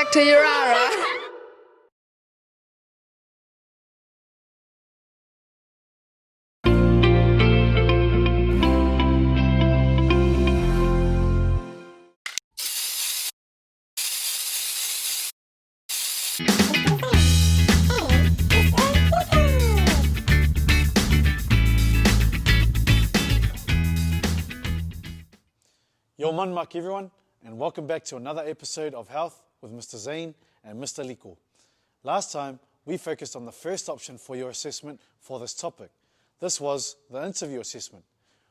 back to Yirara. Yo manmak everyone, and welcome back to another episode of Health with Mr. Zane and Mr. Liko. Last time, we focused on the first option for your assessment for this topic. This was the interview assessment.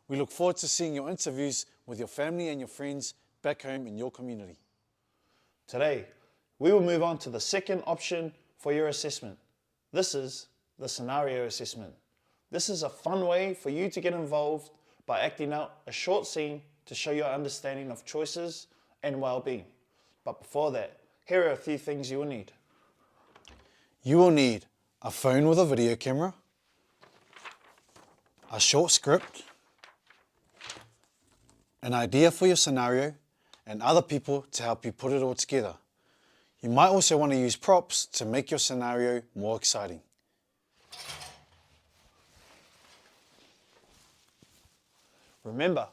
We look forward to seeing your interviews with your family and your friends back home in your community. Today, we will move on to the second option for your assessment. This is the scenario assessment. This is a fun way for you to get involved by acting out a short scene to show your understanding of choices and well-being. But before that, here are a few things you will need. You will need a phone with a video camera, a short script, an idea for your scenario, and other people to help you put it all together. You might also want to use props to make your scenario more exciting. Remember,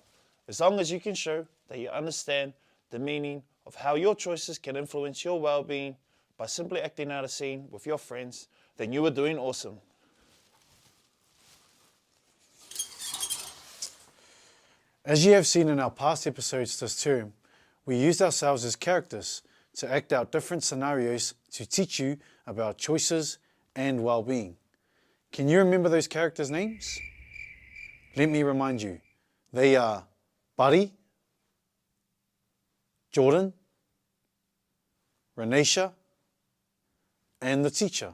as long as you can show that you understand the meaning of how your choices can influence your well-being by simply acting out a scene with your friends, then you are doing awesome. As you have seen in our past episodes this term, we used ourselves as characters to act out different scenarios to teach you about choices and well-being. Can you remember those characters' names? Let me remind you. They are Buddy, Jordan, Renisha, and the teacher.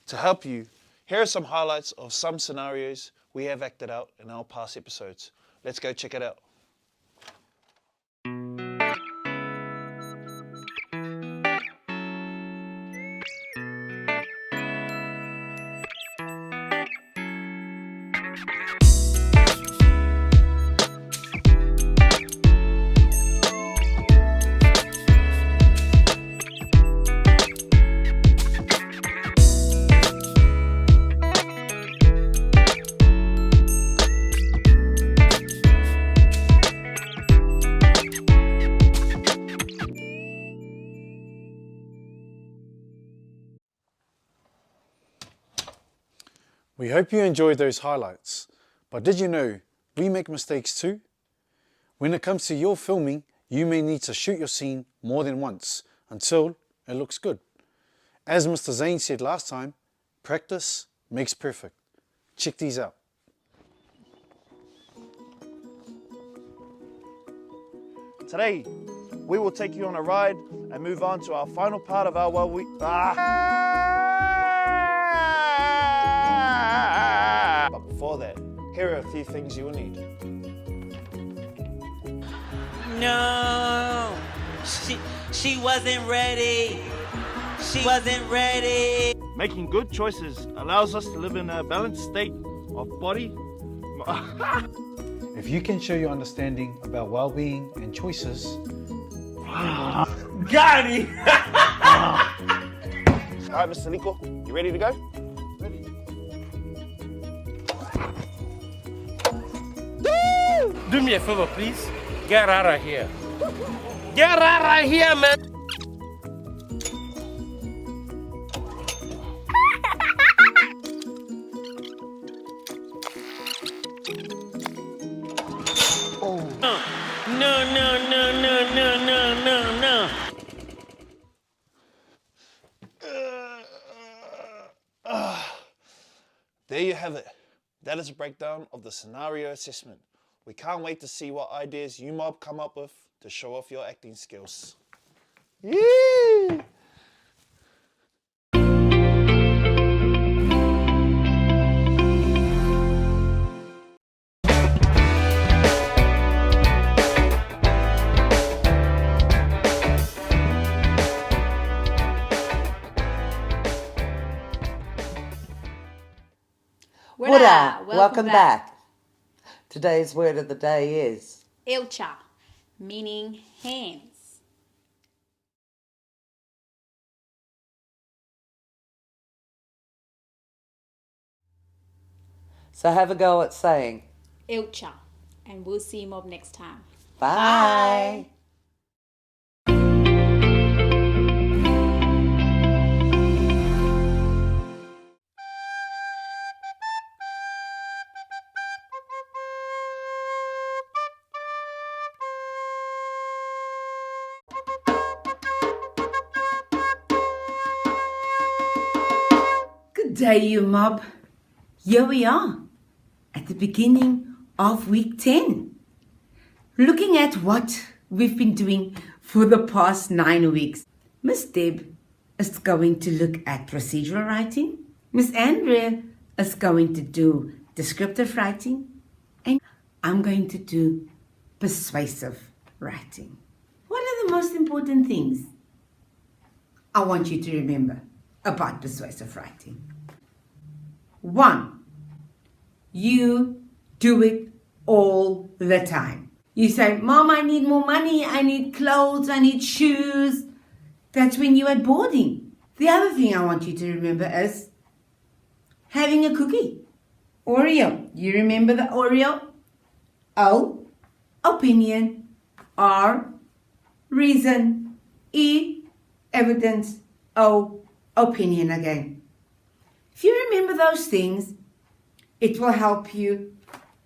To help you, here are some highlights of some scenarios we have acted out in our past episodes. Let's go check it out. We hope you enjoyed those highlights, but did you know we make mistakes too? When it comes to your filming, you may need to shoot your scene more than once until it looks good. As Mr. Zane said last time, practice makes perfect. Check these out. Today, we will take you on a ride and move on to our final part of our But before that, here are a few things you will need. No, she wasn't ready. She wasn't ready. Making good choices allows us to live in a balanced state of body. If you can show your understanding about well-being and choices, Got it! All right, Mr. Liko, you ready to go? Ready. Do me a favor, please. Get out of here. Get out of here, man. No. There you have it. That is a breakdown of the scenario assessment. We can't wait to see what ideas you might come up with to show off your acting skills. Yee! What up? Welcome back. Today's word of the day is Ilcha, meaning hands. So have a go at saying Ilcha. And we'll see you mob next time. bye. Good day, you mob. Here we are at the beginning of week 10. Looking at what we've been doing for the past 9 weeks. Miss Deb is going to look at procedural writing. Miss Andrea is going to do descriptive writing. And I'm going to do persuasive writing. What are the most important things I want you to remember about persuasive writing? 1, you do it all the time. You say, Mom, I need more money, I need clothes, I need shoes. That's when you're at boarding. The other thing I want you to remember is having a cookie. Oreo. You remember the Oreo? O, opinion. R, reason. E, evidence. O, opinion again. If you remember those things, it will help you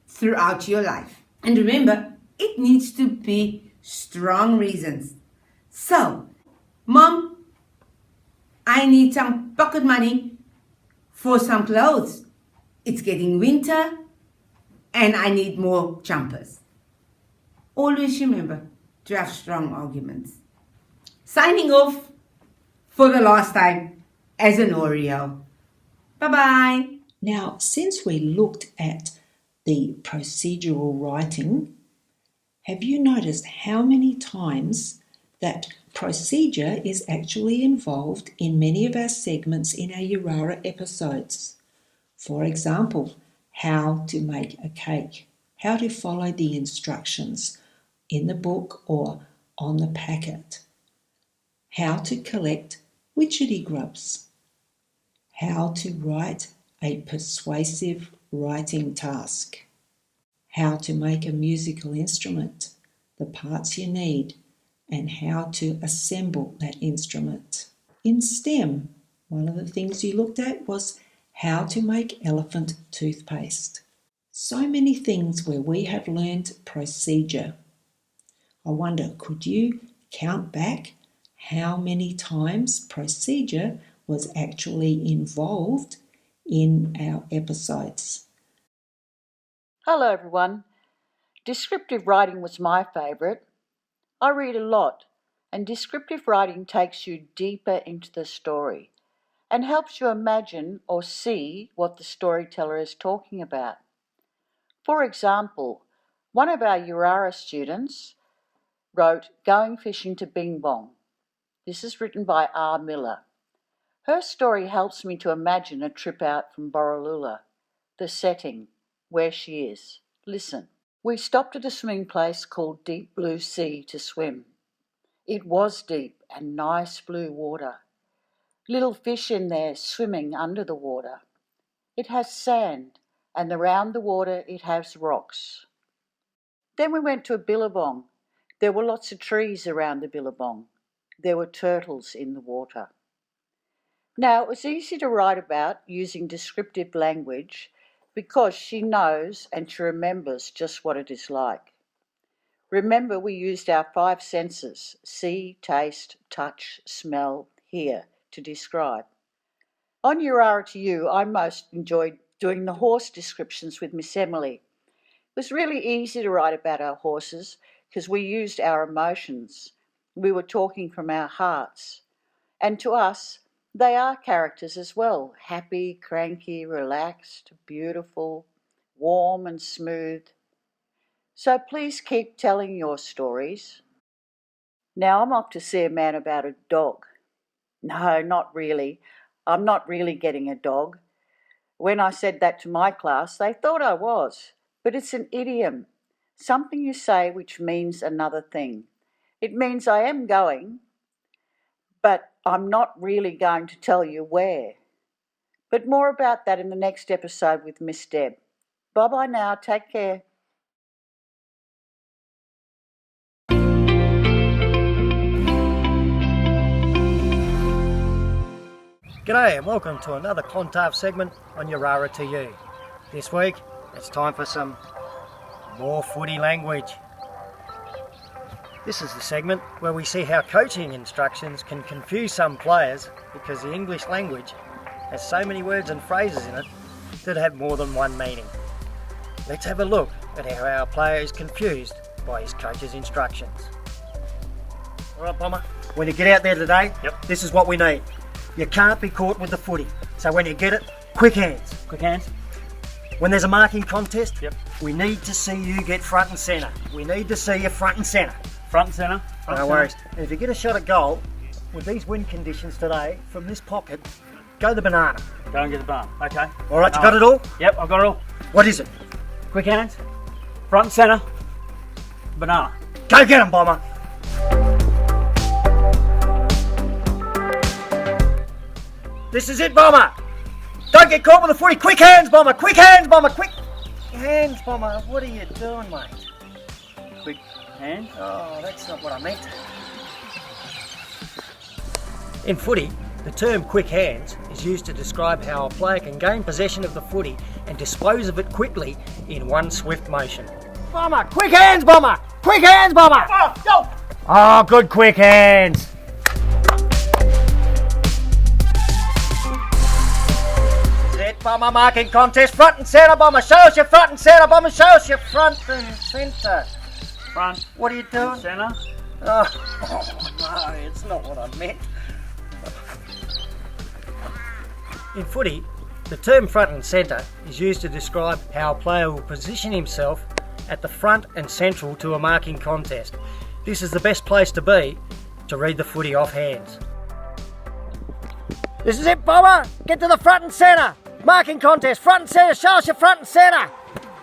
throughout your life. And remember, it needs to be strong reasons. So, Mom, I need some pocket money for some clothes. It's getting winter and I need more jumpers. Always remember to have strong arguments. Signing off for the last time as an Oreo. Bye-bye. Now, since we looked at the procedural writing, have you noticed how many times that procedure is actually involved in many of our segments in our Yirara episodes? For example, how to make a cake, how to follow the instructions in the book or on the packet, how to collect witchetty grubs, how to write a persuasive writing task, how to make a musical instrument, the parts you need, and how to assemble that instrument. In STEM, one of the things you looked at was how to make elephant toothpaste. So many things where we have learned procedure. I wonder, could you count back how many times procedure was actually involved in our episodes? Hello everyone. Descriptive writing was my favourite. I read a lot, and descriptive writing takes you deeper into the story and helps you imagine or see what the storyteller is talking about. For example, one of our Yirara students wrote Going Fishing to Bing Bong. This is written by R. Miller. Her story helps me to imagine a trip out from Borroloola, the setting, where she is. Listen. We stopped at a swimming place called Deep Blue Sea to swim. It was deep and nice blue water. Little fish in there swimming under the water. It has sand, and around the water it has rocks. Then we went to a billabong. There were lots of trees around the billabong. There were turtles in the water. Now, it was easy to write about using descriptive language because she knows and she remembers just what it is like. Remember, we used our 5 senses, see, taste, touch, smell, hear, to describe. On Yirara2u, I most enjoyed doing the horse descriptions with Miss Emily. It was really easy to write about our horses because we used our emotions. We were talking from our hearts. And to us, they are characters as well, happy, cranky, relaxed, beautiful, warm and smooth. So please keep telling your stories. Now I'm off to see a man about a dog. No, not really. I'm not really getting a dog. When I said that to my class, they thought I was. But it's an idiom, something you say which means another thing. It means I am going, but I'm not really going to tell you where. But more about that in the next episode with Miss Deb. Bye-bye now. Take care. G'day and welcome to another Clontarf segment on Yirara2u. This week it's time for some more footy language. This is the segment where we see how coaching instructions can confuse some players because the English language has so many words and phrases in it that have more than one meaning. Let's have a look at how our player is confused by his coach's instructions. Alright Bomber, when you get out there today, This is what we need. You can't be caught with the footy. So when you get it, quick hands. Quick hands. When there's a marking contest, we need to see you get front and centre. We need to see you front and centre. Front and centre. No worries. And if you get a shot at goal, with these wind conditions today, from this pocket, go the banana. Go and get the banana. Okay. Alright, you got it all? Yep, I've got it all. What is it? Quick hands. Front and centre. Banana. Go get 'em, Bomber. This is it, Bomber. Don't get caught with the footy. Quick hands, Bomber. Quick hands, Bomber. Quick hands, Bomber. What are you doing, mate? Quick hands. Oh, that's not what I meant. In footy, the term quick hands is used to describe how a player can gain possession of the footy and dispose of it quickly in one swift motion. Bomber, quick hands, Bomber! Quick hands, Bomber! Go! Oh, good quick hands! Bomber marking contest, front and centre, Bomber, show us your front and centre, Bomber, show us your front and centre. Front. What are you doing? Centre. Oh, no, it's not what I meant. In footy, the term front and centre is used to describe how a player will position himself at the front and central to a marking contest. This is the best place to be to read the footy off hands. This is it, Bomber! Get to the front and centre! Marking contest, front and centre, show us your front and centre!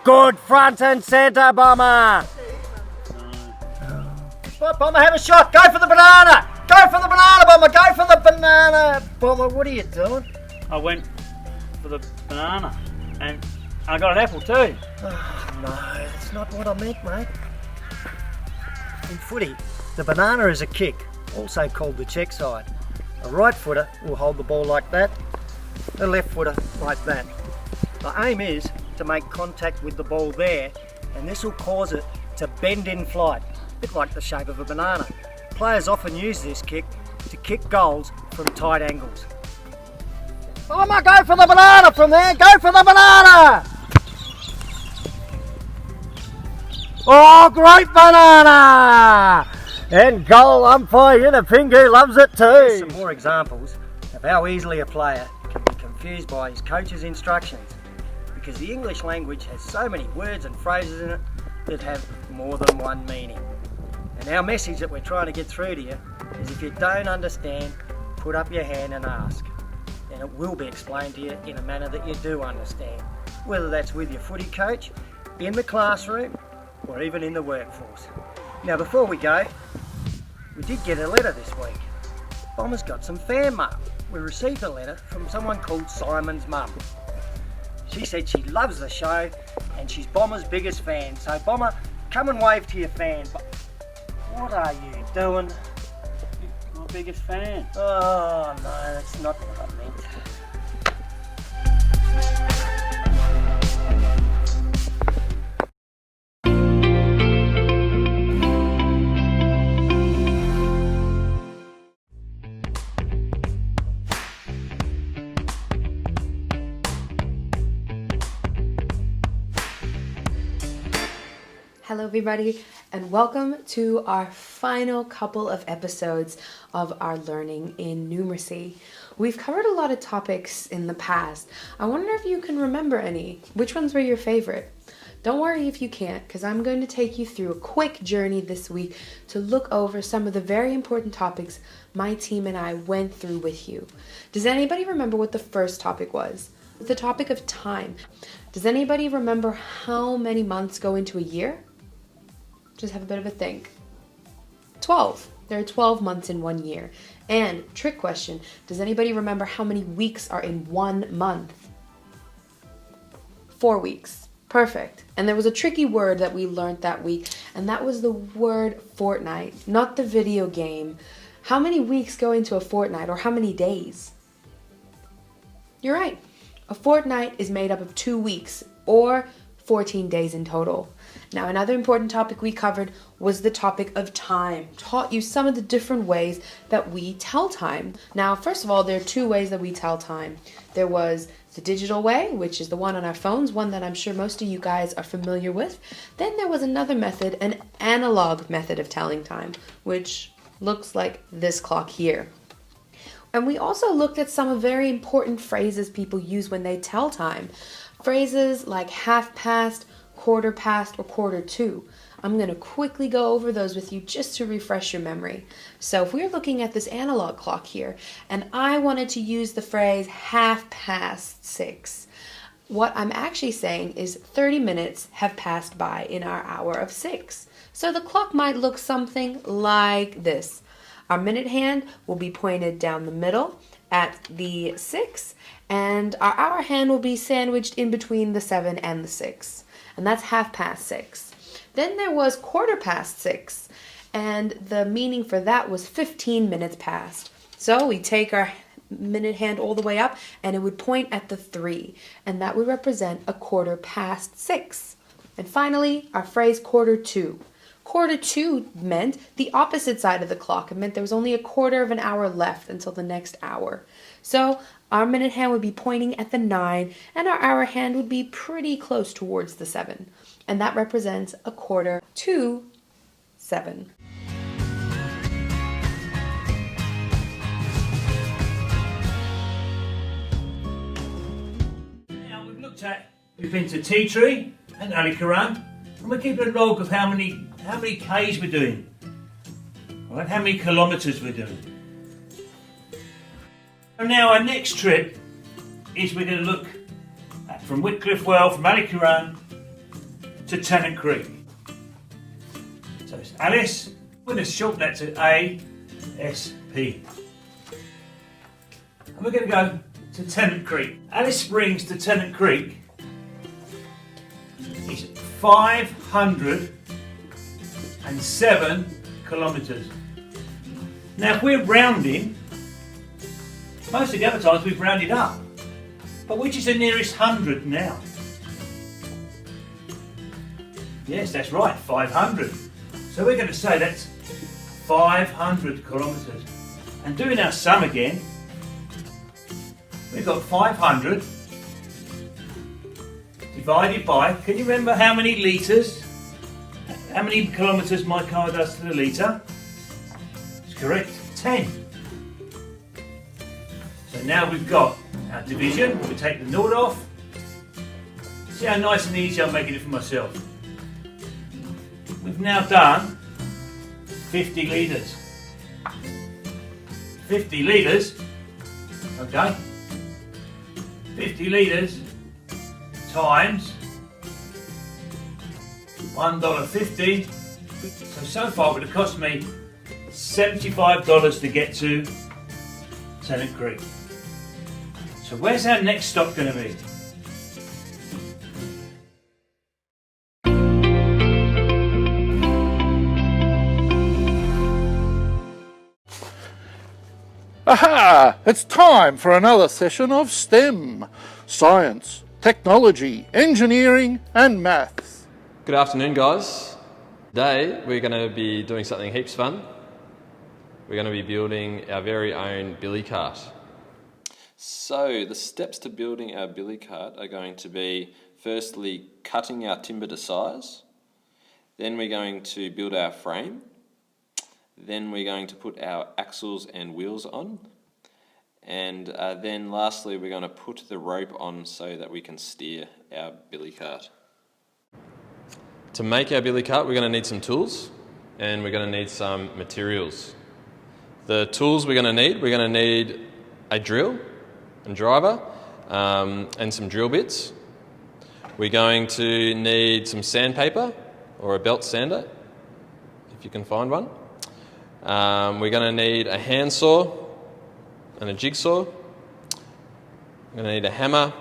Good front and centre, Bomber! Right, Bomber, have a shot, go for the banana! Go for the banana, Bomber, go for the banana! Bomber, what are you doing? I went for the banana and I got an apple too. Oh, no, that's not what I meant, mate. In footy, the banana is a kick, also called the check side. A right footer will hold the ball like that, the left footer like that. The aim is to make contact with the ball there, and this will cause it to bend in flight, a bit like the shape of a banana. Players often use this kick to kick goals from tight angles. Bomber, go for the banana from there, go for the banana! Oh, great banana! And goal umpire Pingu loves it too. Some more examples of how easily a player can be confused by his coach's instructions, because the English language has so many words and phrases in it that have more than one meaning. And our message that we're trying to get through to you is, if you don't understand, put up your hand and ask. And it will be explained to you in a manner that you do understand, whether that's with your footy coach, in the classroom, or even in the workforce. Now before we go, we did get a letter this week. Bomber's got some fan mail. We received a letter from someone called Simon's mum. She said she loves the show and she's Bomber's biggest fan. So Bomber, come and wave to your fan. What are you doing? My biggest fan. Oh no, that's not what I meant. Hello everybody, and welcome to our final couple of episodes of our learning in numeracy. We've covered a lot of topics in the past. I wonder if you can remember any. Which ones were your favorite? Don't worry if you can't, because I'm going to take you through a quick journey this week to look over some of the very important topics my team and I went through with you. Does anybody remember what the first topic was? The topic of time. Does anybody remember how many months go into a year? Just have a bit of a think. 12. There are 12 months in 1 year. And trick question, does anybody remember how many weeks are in 1 month? 4 weeks. Perfect. And there was a tricky word that we learned that week, and that was the word fortnight, not the video game. How many weeks go into a fortnight, or how many days? You're right. A fortnight is made up of 2 weeks, or 14 days in total. Now, another important topic we covered was the topic of time. Taught you some of the different ways that we tell time. Now, first of all, there are 2 ways that we tell time. There was the digital way, which is the one on our phones, one that I'm sure most of you guys are familiar with. Then there was another method, an analog method of telling time, which looks like this clock here. And we also looked at some very important phrases people use when they tell time. Phrases like half past, quarter past, or quarter to. I'm going to quickly go over those with you just to refresh your memory. So if we're looking at this analog clock here, and I wanted to use the phrase half past 6, what I'm actually saying is 30 minutes have passed by in our hour of 6. So the clock might look something like this. Our minute hand will be pointed down the middle at the 6, and our hour hand will be sandwiched in between the 7 and the 6. And that's half past 6. Then there was quarter past 6, and the meaning for that was 15 minutes past. So we take our minute hand all the way up, and it would point at the 3, and that would represent a quarter past 6. And finally, our phrase quarter to. Quarter to meant the opposite side of the clock. It meant there was only a quarter of an hour left until the next hour. So our minute hand would be pointing at the 9, and our hour hand would be pretty close towards the 7. And that represents a quarter to 7. Now we've been to Tea Tree and Ali Quran, and we're keeping a log of how many Ks we're doing. Right, how many kilometres we're doing. And now our next trip is we're going to look at from Whitcliffe Well, from Ali Quran to Tennant Creek. So it's Alice, we're going to shorten that to ASP. And we're going to go to Tennant Creek. Alice Springs to Tennant Creek is 507 kilometres. Now if we're rounding, most of the other times we've rounded up. But which is the nearest 100 now? Yes, that's right, 500. So we're going to say that's 500 kilometres. And doing our sum again, we've got 500 divided by, can you remember how many litres? How many kilometres my car does to the litre? It's correct, 10. So now we've got our division, we take the naught off. See how nice and easy I'm making it for myself. We've now done 50 litres. 50 litres, okay, 50 litres times $1.50. So far it would have cost me $75 to get to Tennant Creek. So where's our next stop going to be? Aha! It's time for another session of STEM. Science, technology, engineering and maths. Good afternoon, guys. Today we're going to be doing something heaps fun. We're going to be building our very own billy cart. So the steps to building our billy cart are going to be firstly cutting our timber to size, then we're going to build our frame, then we're going to put our axles and wheels on, and then lastly we're going to put the rope on so that we can steer our billy cart. To make our billy cart we're going to need some tools and we're going to need some materials. The tools we're going to need a drill and driver and some drill bits. We're going to need some sandpaper or a belt sander if you can find one. We're going to need a handsaw and a jigsaw. We're going to need a hammer,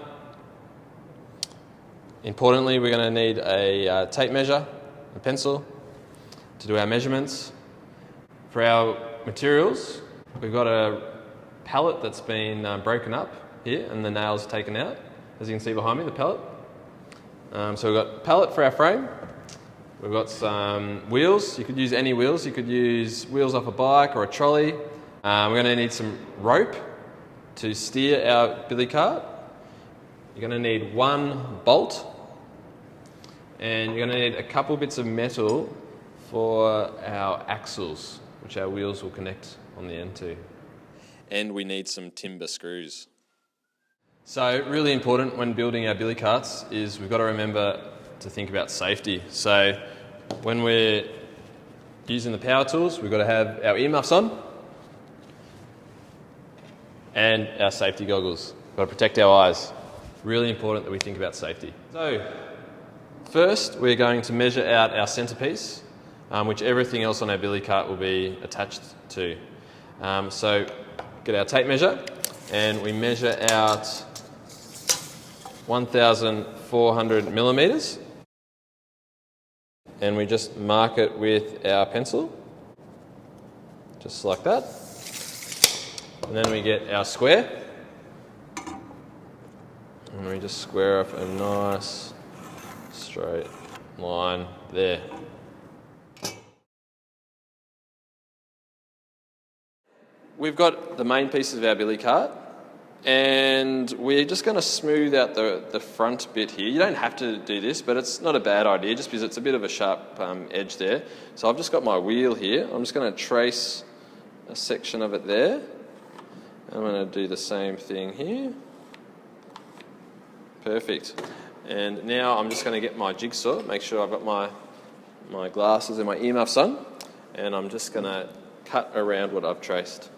Importantly, we're going to need a tape measure, a pencil to do our measurements. For our materials, we've got a pallet that's been broken up here and the nails taken out, as you can see behind me, the pallet. So we've got pallet for our frame. We've got some wheels. You could use any wheels. You could use wheels off a bike or a trolley. We're going to need some rope to steer our billy cart. You're going to need one bolt, and you're going to need a couple bits of metal for our axles, which our wheels will connect on the end to. And we need some timber screws. So really important when building our billy carts is we've got to remember to think about safety. So when we're using the power tools, we've got to have our earmuffs on and our safety goggles. We've got to protect our eyes. Really important that we think about safety. So first we're going to measure out our centrepiece, which everything else on our billy cart will be attached to. So get our tape measure and we measure out 1,400 millimetres, and we just mark it with our pencil, just like that. And then we get our square, and we just square off a nice straight line there. We've got the main pieces of our billy cart, and we're just going to smooth out the front bit here. You don't have to do this, but it's not a bad idea just because it's a bit of a sharp edge there. So I've just got my wheel here. I'm just going to trace a section of it there. I'm going to do the same thing here. Perfect. And now I'm just going to get my jigsaw, make sure I've got my glasses and my earmuffs on, and I'm just going to cut around what I've traced.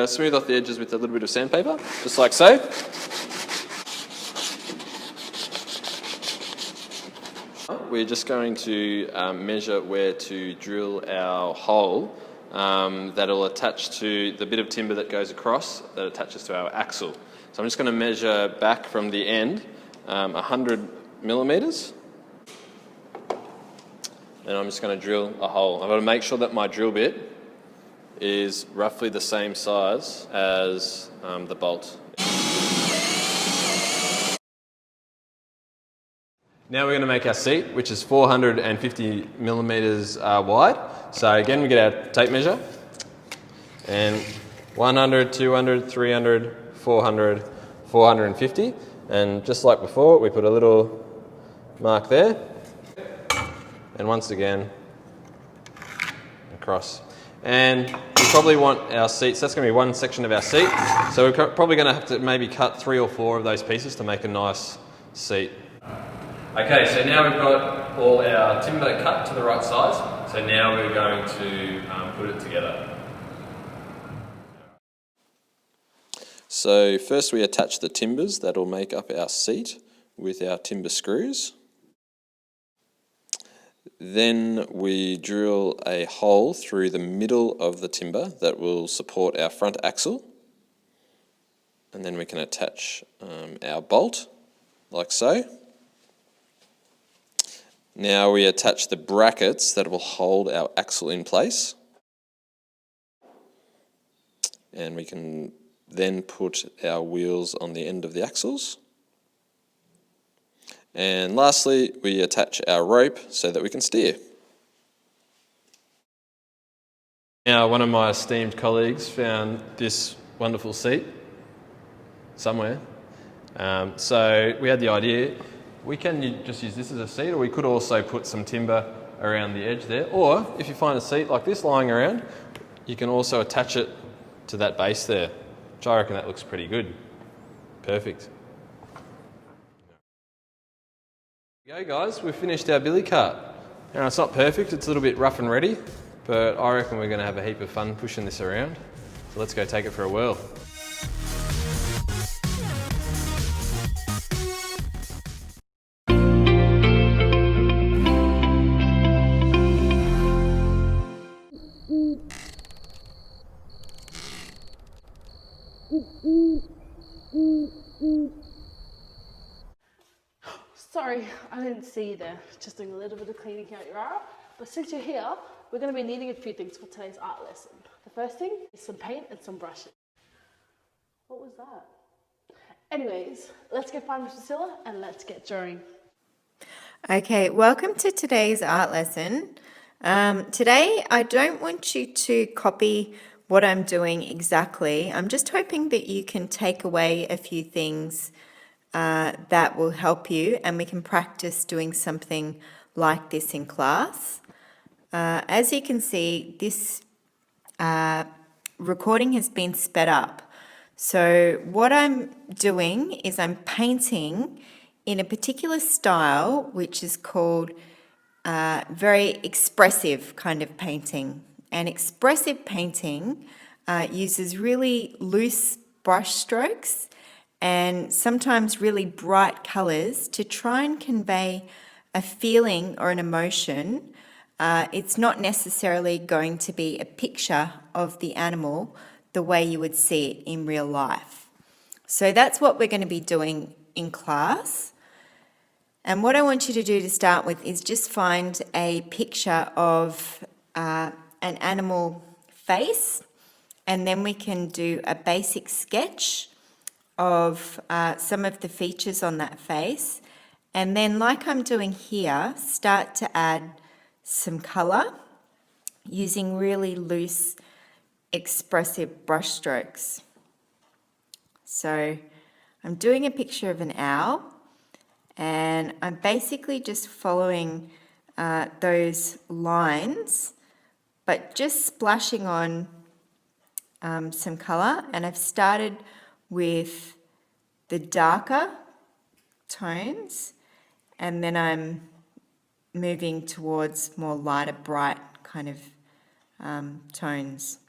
Smooth off the edges with a little bit of sandpaper, just like so. We're just going to measure where to drill our hole that'll attach to the bit of timber that goes across, that attaches to our axle. So I'm just going to measure back from the end 100 millimetres. And I'm just going to drill a hole. I've got to make sure that my drill bit is roughly the same size as the bolt. Now we're going to make our seat, which is 450 millimetres wide. So again, we get our tape measure, and 100, 200, 300, 400, 450. And just like before, we put a little mark there. And once again, across. And we probably want our seats, that's going to be one section of our seat. So we're probably going to have to maybe cut 3 or 4 of those pieces to make a nice seat. Okay, so now we've got all our timber cut to the right size. So now we're going to put it together. So first we attach the timbers that will make up our seat with our timber screws. Then we drill a hole through the middle of the timber that will support our front axle. And then we can attach our bolt, like so. Now we attach the brackets that will hold our axle in place. And we can then put our wheels on the end of the axles. And lastly, we attach our rope so that we can steer. Now, one of my esteemed colleagues found this wonderful seat somewhere. So we had the idea, we can just use this as a seat, or we could also put some timber around the edge there. Or if you find a seat like this lying around, you can also attach it to that base there, which I reckon that looks pretty good. Perfect. There you go, guys, we've finished our billy cart. Now, it's not perfect, it's a little bit rough and ready, but I reckon we're going to have a heap of fun pushing this around. So let's go take it for a whirl. Sorry, I didn't see you there. Just doing a little bit of cleaning here at Yirara. But since you're here, we're going to be needing a few things for today's art lesson. The first thing is some paint and some brushes. What was that? Anyways, let's go find Miss Priscilla and let's get drawing. Okay, welcome to today's art lesson. Today, I don't want you to copy what I'm doing exactly. I'm just hoping that you can take away a few things that will help you, and we can practice doing something like this in class. As you can see, this recording has been sped up. So what I'm doing is I'm painting in a particular style, which is called very expressive kind of painting. And expressive painting uses really loose brush strokes and sometimes really bright colours to try and convey a feeling or an emotion. It's not necessarily going to be a picture of the animal the way you would see it in real life. So that's what we're going to be doing in class. And what I want you to do to start with is just find a picture of an animal face, and then we can do a basic sketch of some of the features on that face. And then, like I'm doing here, start to add some colour using really loose, expressive brush strokes. So I'm doing a picture of an owl, and I'm basically just following those lines, but just splashing on some colour. And I've started with the darker tones, and then I'm moving towards more lighter, bright kind of tones.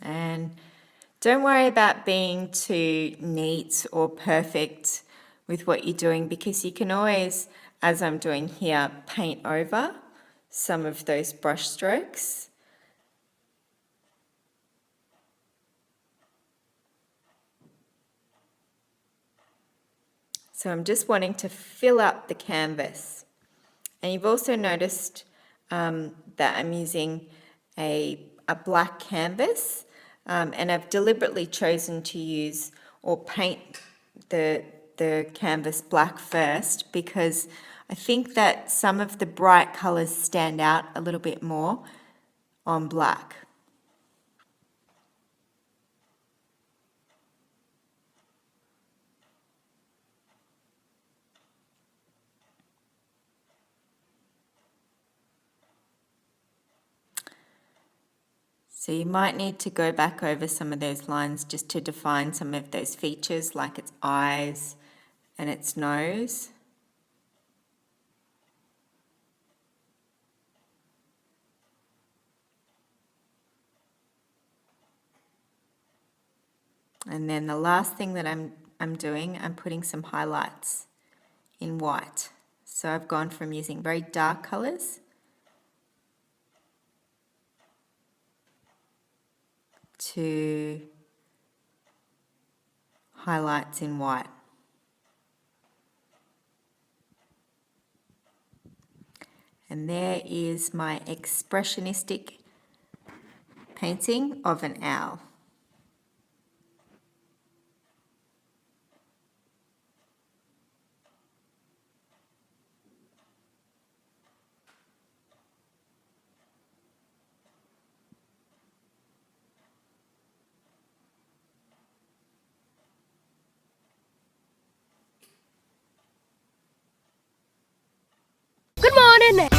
And don't worry about being too neat or perfect with what you're doing, because you can always, as I'm doing here, paint over some of those brush strokes. So I'm just wanting to fill up the canvas. And you've also noticed that I'm using a black canvas, and I've deliberately chosen to use or paint the canvas black first, because I think that some of the bright colours stand out a little bit more on black. So you might need to go back over some of those lines just to define some of those features, like its eyes and its nose. And then the last thing that I'm doing, I'm putting some highlights in white. So I've gone from using very dark colours to highlights in white. And there is my expressionistic painting of an owl. Good morning.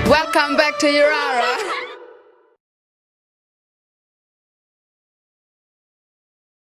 Welcome back to Yirara.